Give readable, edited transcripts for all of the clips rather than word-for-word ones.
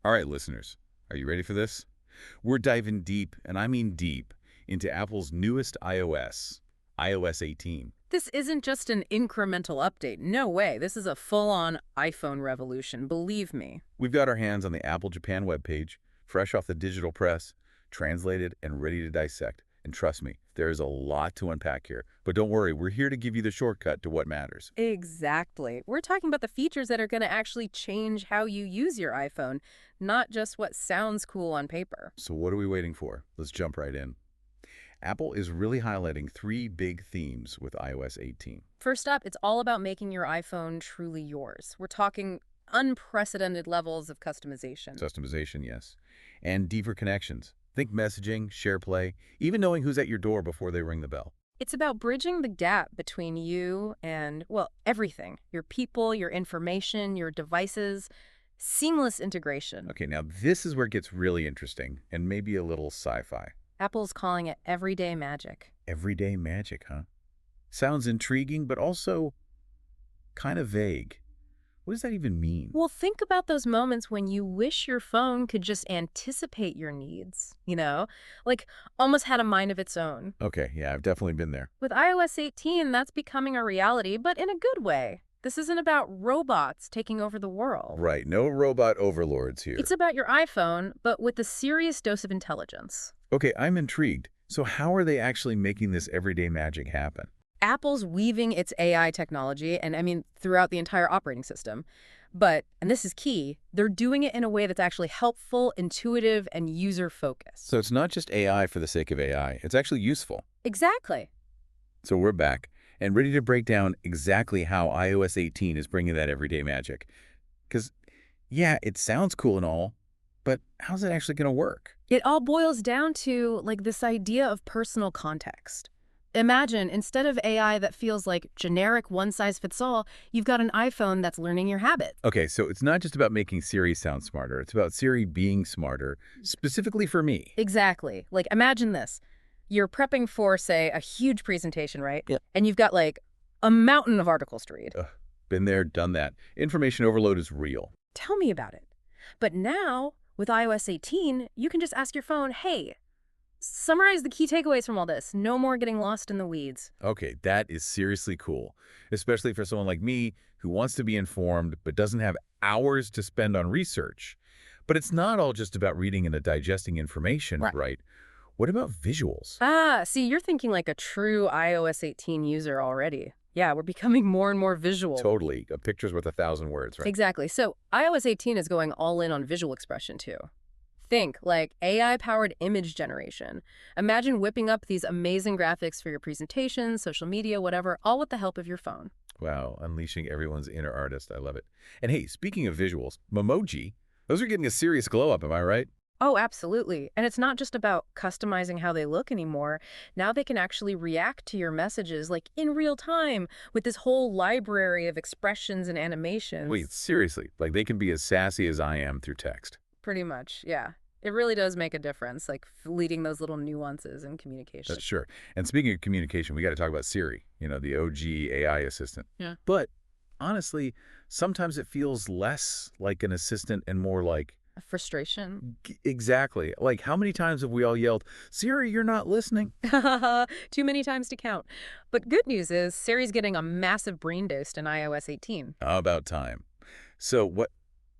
All right, listeners, are you ready for this? We're diving deep, and I mean deep, into Apple's newest iOS 18. This isn't just an incremental update. No way. This is a full-on iPhone revolution, believe me. We've got our hands on the Apple Japan webpage, fresh off the digital press, translated and ready to dissect. And trust me, there is a lot to unpack here. But don't worry, we're here to give you the shortcut to what matters. Exactly. We're talking about the features that are going to actually change how you use your iPhone, not just what sounds cool on paper. So what are we waiting for? Let's jump right in. Apple is really highlighting three big themes with iOS 18. First up, it's all about making your iPhone truly yours. We're talking unprecedented levels of customization. Customization, yes. And deeper connections. Think messaging, SharePlay, even knowing who's at your door before they ring the bell. It's about bridging the gap between you and, well, everything. Your people, your information, your devices. Seamless integration. Okay, now this is where it gets really interesting and maybe a little sci-fi. Apple's calling it everyday magic. Everyday magic, huh? Sounds intriguing, but also kind of vague. What does that even mean? Well, think about those moments when you wish your phone could just anticipate your needs, like almost had a mind of its own. Okay, yeah, I've definitely been there. With iOS 18, that's becoming a reality, but in a good way. This isn't about robots taking over the world. Right, no robot overlords here. It's about your iPhone, but with a serious dose of intelligence. Okay, I'm intrigued. So how are they actually making this everyday magic happen? Apple's weaving its AI technology, and I mean throughout the entire operating system. But, and this is key, they're doing it in a way that's actually helpful, intuitive, and user-focused. So it's not just AI for the sake of AI. It's actually useful. Exactly. So we're back and ready to break down exactly how iOS 18 is bringing that everyday magic. Because, yeah, it sounds cool and all, but how's it actually going to work? It all boils down to, like, this idea of personal context. Imagine, instead of AI that feels like generic one-size-fits-all, you've got an iPhone that's learning your habits. Okay, so it's not just about making Siri sound smarter. It's about Siri being smarter, specifically for me. Exactly. Like, imagine this. You're prepping for, say, a huge presentation, right? Yep. And you've got, like, a mountain of articles to read. Been there, done that. Information overload is real. Tell me about it. But now, with iOS 18, you can just ask your phone, hey, summarize the key takeaways from all this. No more getting lost in the weeds. Okay, that is seriously cool, especially for someone like me who wants to be informed but doesn't have hours to spend on research. But it's not all just about reading and digesting information, right? What about visuals? See, you're thinking like a true iOS 18 user already. Yeah, we're becoming more and more visual. Totally. A picture's worth 1,000 words, right? Exactly. So iOS 18 is going all in on visual expression, too. Think, like AI-powered image generation. Imagine whipping up these amazing graphics for your presentations, social media, whatever, all with the help of your phone. Wow, unleashing everyone's inner artist. I love it. And hey, speaking of visuals, Memoji, those are getting a serious glow up, am I right? Oh, absolutely. And it's not just about customizing how they look anymore. Now they can actually react to your messages, like in real time, with this whole library of expressions and animations. Wait, seriously? Like they can be as sassy as I am through text? Pretty much, yeah. It really does make a difference, like leading those little nuances in communication. That's sure. And speaking of communication, we got to talk about Siri, the OG AI assistant. Yeah. But honestly, sometimes it feels less like an assistant and more like a frustration. Exactly. Like how many times have we all yelled, Siri, you're not listening? Too many times to count. But good news is Siri's getting a massive brain boost in iOS 18. How about time? So what,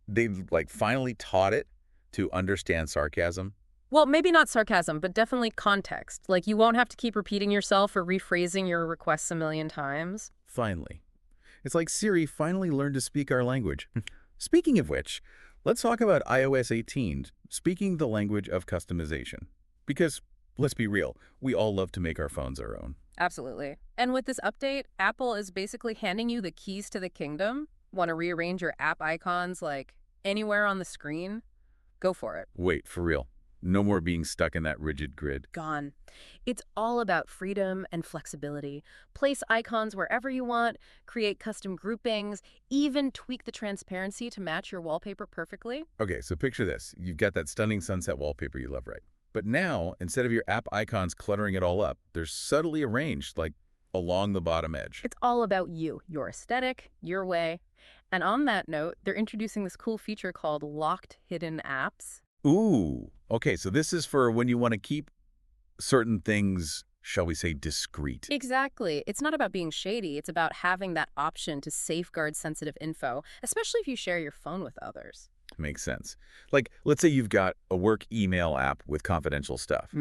they've like finally taught it to understand sarcasm? Well, maybe not sarcasm, but definitely context. Like you won't have to keep repeating yourself or rephrasing your requests a million times. Finally. It's like Siri finally learned to speak our language. Speaking of which, let's talk about iOS 18, speaking the language of customization. Because, let's be real, we all love to make our phones our own. Absolutely. And with this update, Apple is basically handing you the keys to the kingdom. Want to rearrange your app icons like anywhere on the screen? Go for it. Wait, for real? No more being stuck in that rigid grid? Gone. It's all about freedom and flexibility. Place icons wherever you want, create custom groupings, even tweak the transparency to match your wallpaper perfectly. Okay, so picture this. You've got that stunning sunset wallpaper you love, right? But now, instead of your app icons cluttering it all up, they're subtly arranged, like along the bottom edge. It's all about you, your aesthetic, your way. And on that note, they're introducing this cool feature called locked hidden apps. Ooh, okay, so this is for when you want to keep certain things, shall we say, discreet. Exactly. It's not about being shady. It's about having that option to safeguard sensitive info, especially if you share your phone with others. Makes sense. Like, let's say you've got a work email app with confidential stuff.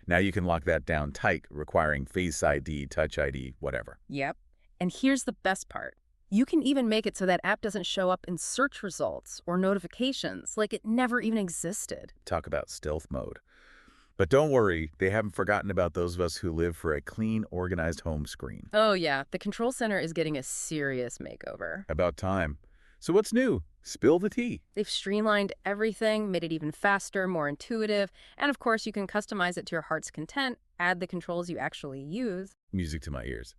Now you can lock that down tight, requiring Face ID, Touch ID, whatever. Yep. And here's the best part. You can even make it so that app doesn't show up in search results or notifications, like it never even existed. Talk about stealth mode. But don't worry, they haven't forgotten about those of us who live for a clean, organized home screen. Oh yeah, the control center is getting a serious makeover. About time. So what's new? Spill the tea. They've streamlined everything, made it even faster, more intuitive, and of course you can customize it to your heart's content, add the controls you actually use. Music to my ears.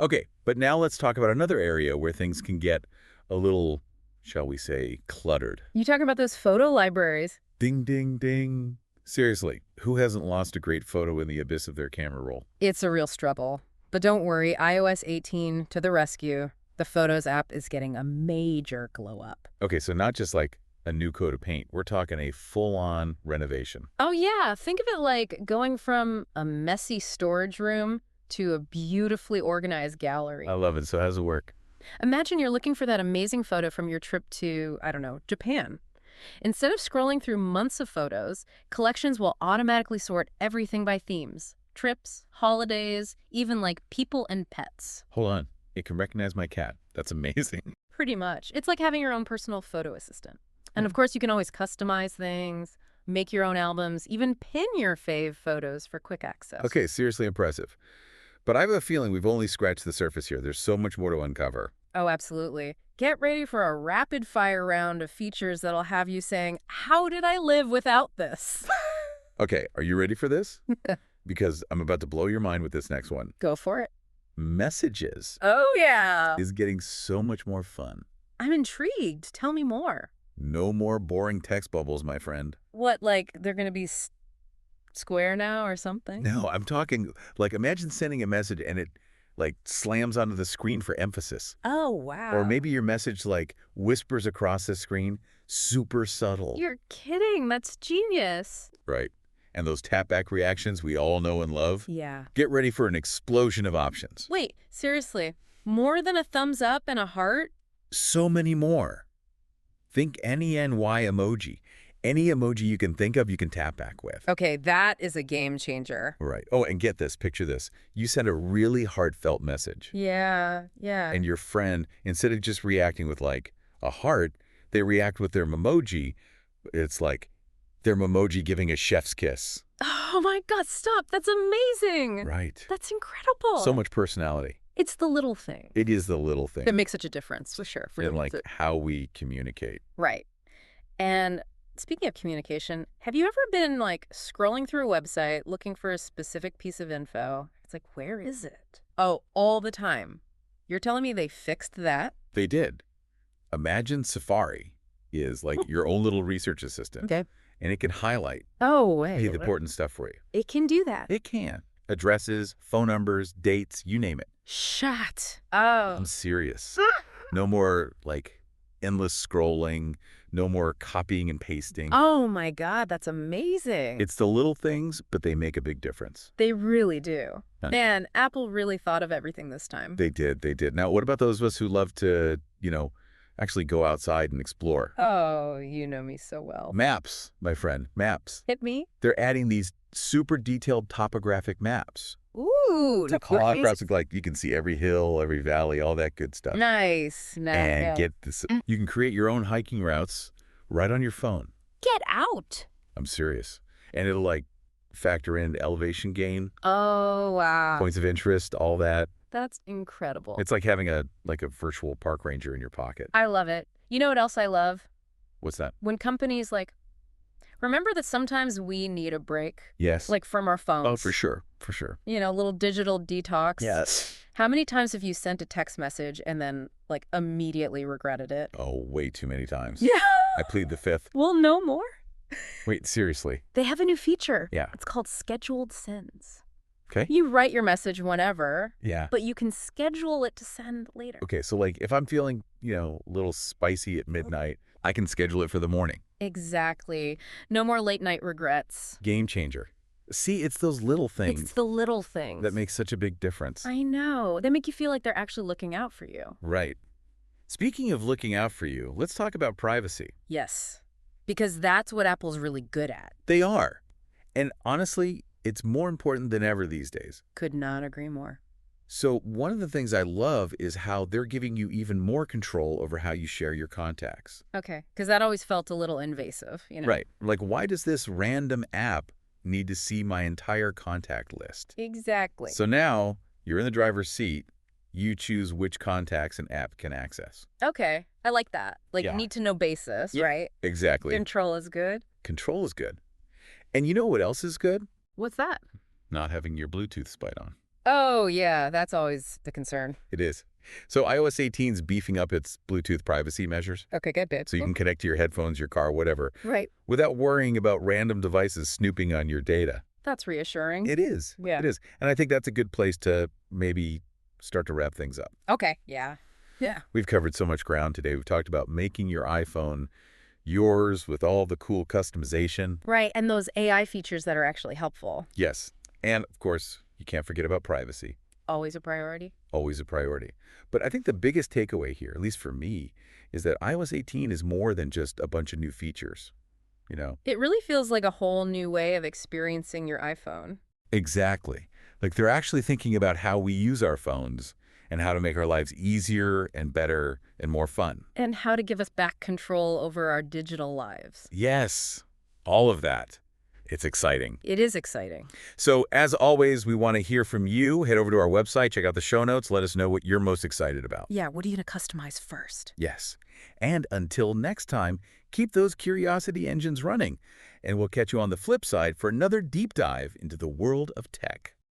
Okay, but now let's talk about another area where things can get a little, shall we say, cluttered. You talk about those photo libraries. Ding, ding, ding. Seriously, who hasn't lost a great photo in the abyss of their camera roll? It's a real struggle. But don't worry, iOS 18 to the rescue. The Photos app is getting a major glow up. Okay, so not just like a new coat of paint. We're talking a full-on renovation. Oh yeah, think of it like going from a messy storage room to a beautifully organized gallery. I love it. So how does it work? Imagine you're looking for that amazing photo from your trip to, I don't know, Japan. Instead of scrolling through months of photos, collections will automatically sort everything by themes. Trips, holidays, even like people and pets. Hold on. It can recognize my cat. That's amazing. Pretty much. It's like having your own personal photo assistant. And of course, you can always customize things, make your own albums, even pin your fave photos for quick access. Okay, seriously impressive. But I have a feeling we've only scratched the surface here. There's so much more to uncover. Oh, absolutely. Get ready for a rapid-fire round of features that'll have you saying, how did I live without this? Okay, are you ready for this? Because I'm about to blow your mind with this next one. Go for it. Messages Oh, yeah. is getting so much more fun. I'm intrigued. Tell me more. No more boring text bubbles, my friend. What, like they're going to be square now or something? No, I'm talking, like, imagine sending a message and it, like, slams onto the screen for emphasis. Oh, wow. Or maybe your message, like, whispers across the screen, super subtle. You're kidding. That's genius. Right. And those tap-back reactions we all know and love? Yeah. Get ready for an explosion of options. Wait, seriously, more than a thumbs up and a heart? So many more. Think NENY emoji. Any emoji you can think of, you can tap back with. Okay, that is a game changer. Right. Oh, and get this. Picture this. You send a really heartfelt message. Yeah. And your friend, instead of just reacting with, like, a heart, they react with their memoji. It's like their memoji giving a chef's kiss. Oh my God, stop. That's amazing. Right. That's incredible. So much personality. It's the little thing It is the little thing. that makes such a difference, for sure. in, like, how we communicate. Right. And speaking of communication, have you ever been, like, scrolling through a website looking for a specific piece of info? It's like, where is it? Oh, all the time. You're telling me they fixed that? They did. Imagine Safari is like your own little research assistant. Okay. And it can highlight Oh, wait. the important stuff for you. It can do that. It can. Addresses, phone numbers, dates, you name it. Shut. Oh. I'm serious. No more, like, endless scrolling. No more copying and pasting. Oh my God, that's amazing. It's the little things, but they make a big difference. They really do. Huh. Man, Apple really thought of everything this time. They did. Now, what about those of us who love to, actually go outside and explore? Oh, you know me so well. Maps, my friend, maps. Hit me. They're adding these super detailed topographic maps. Ooh. Topographic, like you can see every hill, every valley, all that good stuff. Nice. And get this, you can create your own hiking routes right on your phone. Get out. I'm serious. And it'll, like, factor in elevation gain, Oh, wow. points of interest, all that. That's incredible. It's like having a virtual park ranger in your pocket. I love it. You know what else I love? What's that? When companies, like, remember that sometimes we need a break? Yes. Like from our phones. Oh, for sure. For sure. You know, a little digital detox. Yes. How many times have you sent a text message and then, like, immediately regretted it? Oh, way too many times. Yeah. I plead the fifth. Well, no more. Wait, seriously? They have a new feature. Yeah. It's called scheduled sends. Okay. You write your message whenever, Yeah. but you can schedule it to send later. Okay, so, like, if I'm feeling a little spicy at midnight, I can schedule it for the morning. Exactly. No more late night regrets. Game changer. See, it's those little things It's the little things. that make such a big difference. I know. They make you feel like they're actually looking out for you. Right. Speaking of looking out for you, let's talk about privacy. Yes. Because that's what Apple's really good at. They are. And honestly, it's more important than ever these days. Could not agree more. So one of the things I love is how they're giving you even more control over how you share your contacts. Okay. Because that always felt a little invasive, Right. Like, why does this random app need to see my entire contact list? Exactly. So now you're in the driver's seat. You choose which contacts an app can access. Okay. I like that. Like, Yeah. need to know basis, right? Exactly. Control is good. Control is good. And you know what else is good? What's that? Not having your Bluetooth spied on. Oh, yeah. That's always the concern. It is. So iOS 18 is beefing up its Bluetooth privacy measures. Okay, good. So you can connect to your headphones, your car, whatever, Right. without worrying about random devices snooping on your data. That's reassuring. It is. Yeah. It is. And I think that's a good place to maybe start to wrap things up. Okay. Yeah. Yeah. We've covered so much ground today. We've talked about making your iPhone yours with all the cool customization. Right. And those AI features that are actually helpful. Yes. And, of course, you can't forget about privacy. Always a priority. Always a priority. But I think the biggest takeaway here, at least for me, is that iOS 18 is more than just a bunch of new features. It really feels like a whole new way of experiencing your iPhone. Exactly. Like, they're actually thinking about how we use our phones and how to make our lives easier and better and more fun. And how to give us back control over our digital lives. Yes, all of that. It's exciting. It is exciting. So, as always, we want to hear from you. Head over to our website, check out the show notes, let us know what you're most excited about. Yeah, what are you going to customize first? Yes. And until next time, keep those curiosity engines running. And we'll catch you on the flip side for another deep dive into the world of tech.